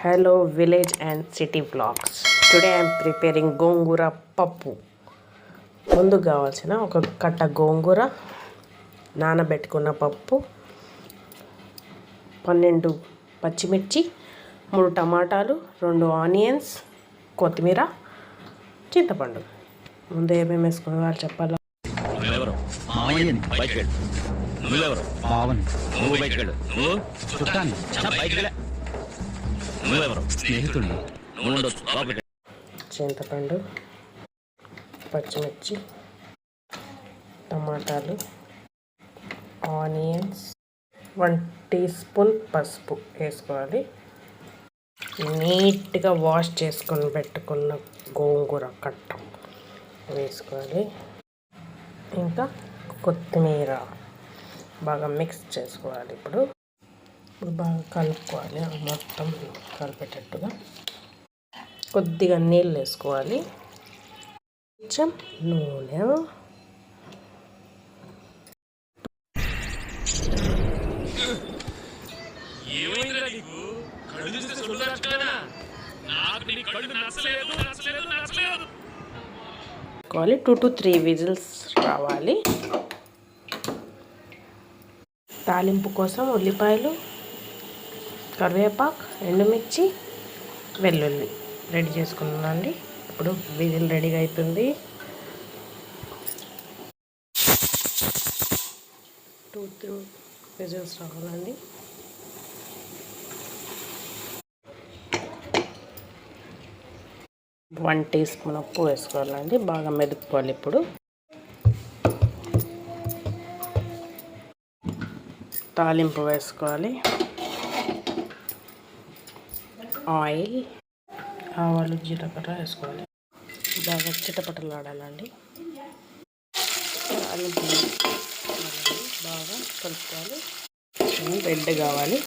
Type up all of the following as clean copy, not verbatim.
Hello village and city vlogs. Today I am preparing gongura పప్పు. ముందు కావాల్సిన ఒక కట్ట గోంగూర, నానబెట్టుకున్న పప్పు, 12 పచ్చిమిర్చి, 3 టమాటాలు, 2 ఆనియన్స్, కొత్తిమీర, చింతపండు. ముందు ఏమేమి వేసుకోవాలో చెప్పాలా? చింతపండు, పచ్చిమిర్చి, టమాటాలు, ఆనియన్స్, 1 టీ స్పూన్ పసుపు వేసుకోవాలి. నీట్గా వాష్ చేసుకొని పెట్టుకున్న గోంగూర కట్ట వేసుకోవాలి. ఇంకా కొత్తిమీర బాగా మిక్స్ చేసుకోవాలి. ఇప్పుడు బాగా కలుపుకోవాలి. మొత్తం కలిపేటట్టుగా కొద్దిగా నీళ్ళు వేసుకోవాలి. కొంచెం నూనె, కావాలి 2 to 3 విజిల్స్ రావాలి. తాలింపు కోసం ఉల్లిపాయలు, కరివేపాకు, ఎండుమిర్చి, వెల్లుల్లి రెడీ చేసుకున్నానండి. ఇప్పుడు విజిల్ రెడీగా అవుతుంది. 2-3 విజిల్స్ రావాలండి. వన్ టీ స్పూన్ ఉప్పు వేసుకోవాలండి. బాగా మెదుపుకోవాలి. ఇప్పుడు తాలింపు వేసుకోవాలి. ఆయిల్, ఆవాలు, జీలకర్ర వేసుకోవాలి. బాగా చిటపటలాడాలండి. తాలింపు బాగా కలుపుకోవాలి. రెడ్ కావాలి,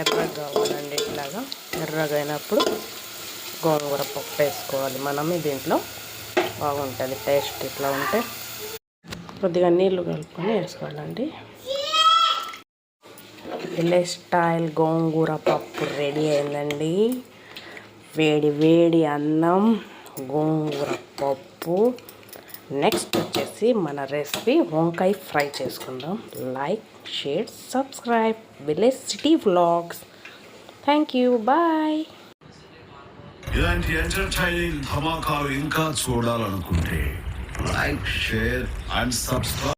ఎర్రగా కావాలండి. ఇట్లాగా ఎర్రగా అయినప్పుడు గోంగూర పప్పు వేసుకోవాలి. మనమే దీంట్లో బాగుంటుంది టేస్ట్. ఇట్లా ఉంటే కొద్దిగా నీళ్ళు కలుపుకొని వేసుకోవాలండి. విలేజ్ స్టైల్ గోంగూర పప్పు రెడీ అయిందండి. వేడి వేడి అన్నం, గోంగూర పప్పు. నెక్స్ట్ వచ్చేసి మన రెసిపీ వంకాయ ఫ్రై చేసుకుందాం. Like, share, subscribe village city vlogs. Thank you, bye. ఇలాంటి ఎంటర్టైనింగ్ ధమాకాలు ఇంకా చూడాలనుకుంటే లైక్, షేర్ అండ్ సబ్స్క్రైబ్.